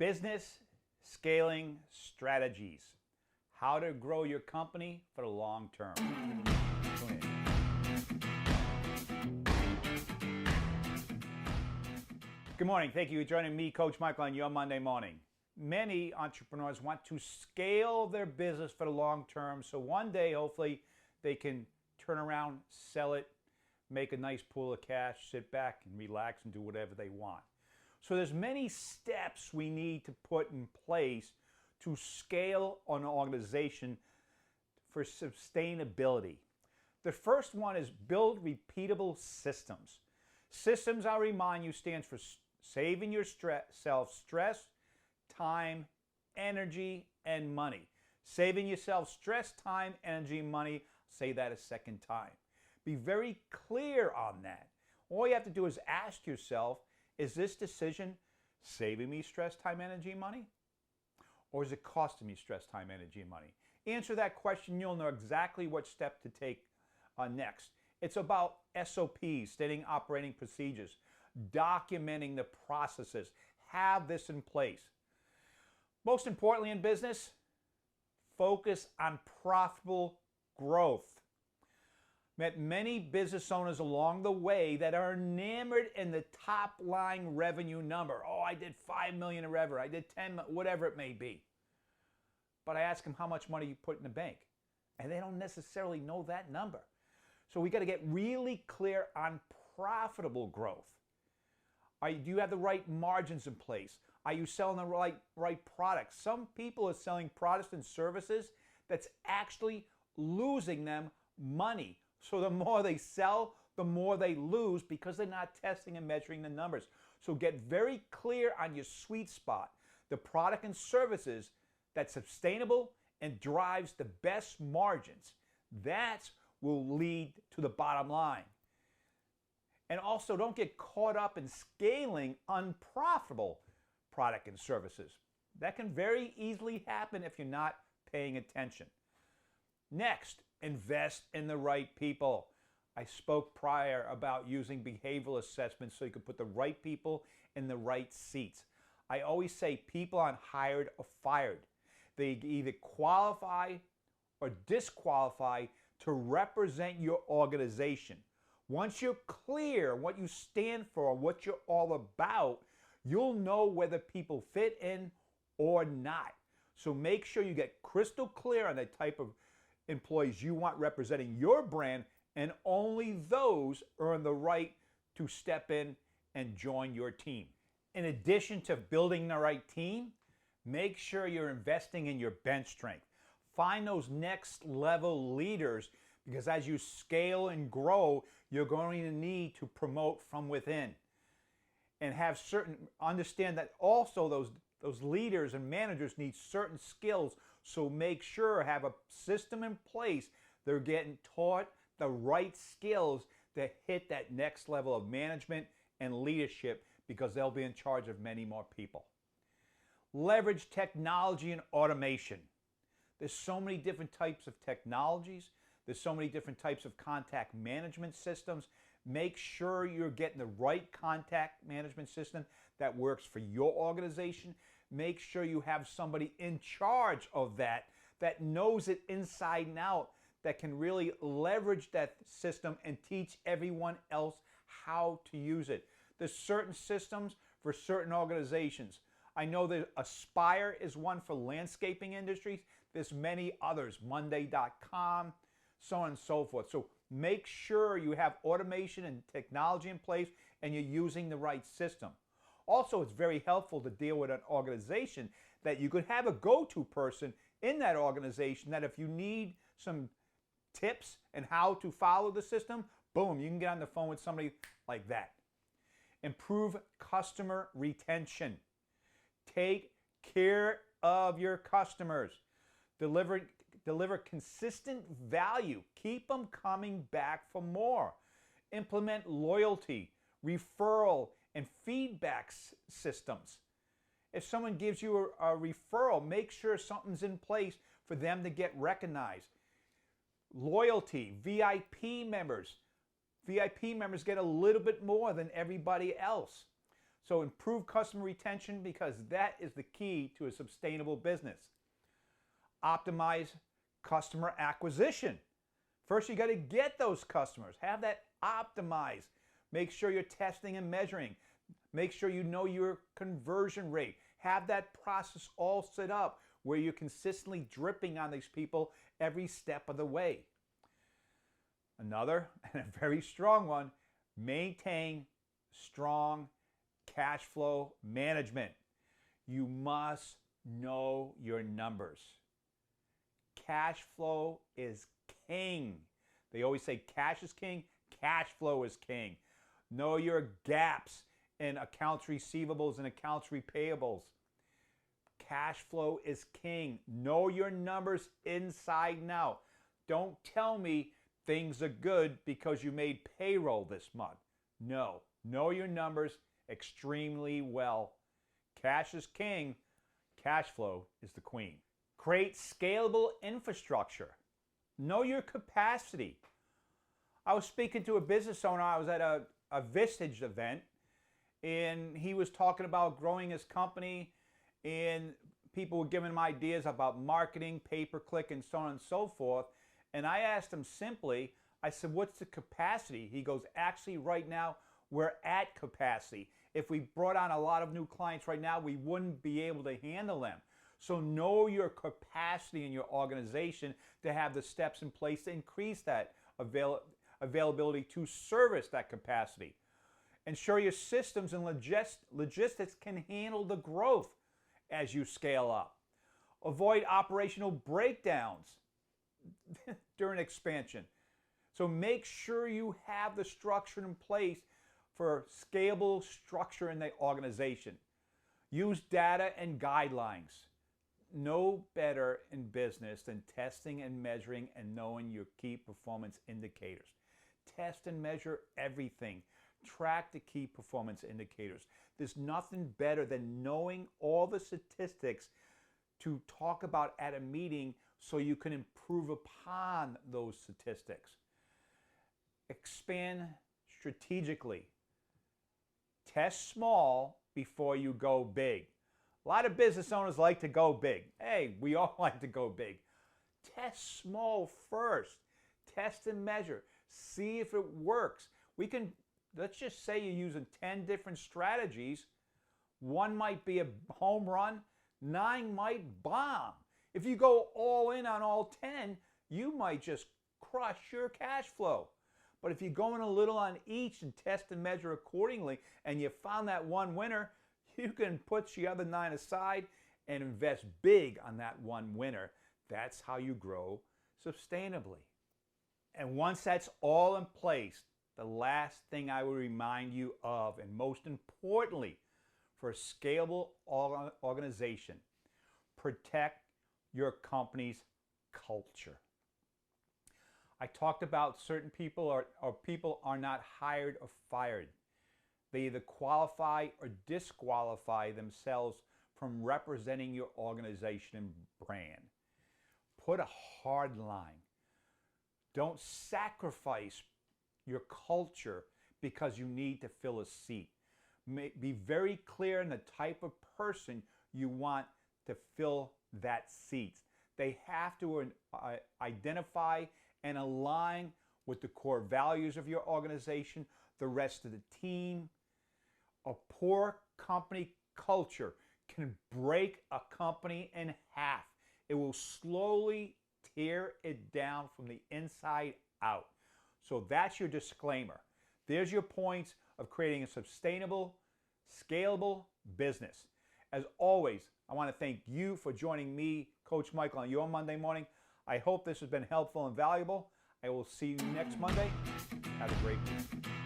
Business scaling strategies. How to grow your company for the long term. Tune in. Good morning. Thank you for joining me, Coach Michael, on your Monday morning. Many entrepreneurs want to scale their business for the long term, so one day, hopefully, they can turn around, sell it, make a nice pool of cash, sit back and relax and do whatever they want. So there's many steps we need to put in place to scale an organization for sustainability. The first one is build repeatable systems. Systems, I'll remind you, stands for saving yourself stress, time, energy, and money. Saving yourself stress, time, energy, money. Say that a second time. Be very clear on that. All you have to do is ask yourself, is this decision saving me stress, time, energy, money? Or is it costing me stress, time, energy, and money? Answer that question, you'll know exactly what step to take next. It's about SOPs, stating operating procedures, documenting the processes. Have this in place. Most importantly in business, focus on profitable growth. Met many business owners along the way that are enamored in the top line revenue number. Oh, I did 5 million in revenue, I did 10, whatever it may be. But I ask them how much money you put in the bank, and they don't necessarily know that number. So we got to get really clear on profitable growth. Do you have the right margins in place? Are you selling the right products? Some people are selling products and services that's actually losing them money. So the more they sell, the more they lose because they're not testing and measuring the numbers. So get very clear on your sweet spot, the product and services that's sustainable and drives the best margins. That will lead to the bottom line. And also don't get caught up in scaling unprofitable product and services. That can very easily happen if you're not paying attention. Next, invest in the right people. I spoke prior about using behavioral assessments so you can put the right people in the right seats. I always say people aren't hired or fired. They either qualify or disqualify to represent your organization. Once you're clear what you stand for, what you're all about, you'll know whether people fit in or not. So make sure you get crystal clear on the type of employees you want representing your brand, and only those earn the right to step in and join your team. In addition to building the right team, make sure you're investing in your bench strength. Find those next level leaders, because as you scale and grow, you're going to need to promote from within. And understand that also those leaders and managers need certain skills. So make sure have a system in place. They're getting taught the right skills to hit that next level of management and leadership, because they'll be in charge of many more people. Leverage technology and automation. There's so many different types of technologies. There's so many different types of contact management systems. Make sure you're getting the right contact management system that works for your organization. Make sure you have somebody in charge of that knows it inside and out, that can really leverage that system and teach everyone else how to use it. There's certain systems for certain organizations. I know that Aspire is one for landscaping industries. There's many others, Monday.com, so on and so forth. So make sure you have automation and technology in place and you're using the right system. Also, it's very helpful to deal with an organization that you could have a go-to person in that organization that if you need some tips and how to follow the system, boom, you can get on the phone with somebody like that. Improve customer retention. Take care of your customers. Deliver consistent value. Keep them coming back for more. Implement loyalty, referral, and feedback systems. If someone gives you a referral, make sure something's in place for them to get recognized. Loyalty, VIP members. VIP members get a little bit more than everybody else. So improve customer retention, because that is the key to a sustainable business. Optimize customer acquisition. First, you got to get those customers. Have that optimized. Make sure you're testing and measuring. Make sure you know your conversion rate. Have that process all set up where you're consistently dripping on these people every step of the way. Another, and a very strong one, maintain strong cash flow management. You must know your numbers. Cash flow is king. They always say cash is king, cash flow is king. Know your gaps in accounts receivables and accounts repayables. Cash flow is king. Know your numbers inside and out. Don't tell me things are good because you made payroll this month. No. Know your numbers extremely well. Cash is king. Cash flow is the queen. Create scalable infrastructure. Know your capacity. I was speaking to a business owner. I was at a Vistage event, and he was talking about growing his company, and people were giving him ideas about marketing, pay-per-click, and so on and so forth. And I asked him simply, I said, what's the capacity? He goes, actually, right now, we're at capacity. If we brought on a lot of new clients right now, we wouldn't be able to handle them. So know your capacity in your organization to have the steps in place to increase that availability to service that capacity. Ensure your systems and logistics can handle the growth as you scale up. Avoid operational breakdowns during expansion. So make sure you have the structure in place for scalable structure in the organization. Use data and guidelines. No better in business than testing and measuring and knowing your key performance indicators. Test and measure everything. Track the key performance indicators. There's nothing better than knowing all the statistics to talk about at a meeting so you can improve upon those statistics. Expand strategically. Test small before you go big. A lot of business owners like to go big. Hey, we all like to go big. Test small first. Test and measure. See if it works. Let's just say you're using 10 different strategies. One might be a home run. 9 might bomb. If you go all in on all 10, you might just crush your cash flow. But if you're going a little on each and test and measure accordingly, and you found that one winner, you can put the other 9 aside and invest big on that one winner. That's how you grow sustainably. And once that's all in place, the last thing I will remind you of, and most importantly, for a scalable organization, protect your company's culture. I talked about certain people or people are not hired or fired. They either qualify or disqualify themselves from representing your organization and brand. Put a hard line. Don't sacrifice your culture because you need to fill a seat. Be very clear in the type of person you want to fill that seat. They have to identify and align with the core values of your organization, the rest of the team. A poor company culture can break a company in half. It will slowly tear it down from the inside out. So that's your disclaimer. There's your points of creating a sustainable, scalable business. As always, I want to thank you for joining me, Coach Michael, on your Monday morning. I hope this has been helpful and valuable. I will see you next Monday. Have a great week.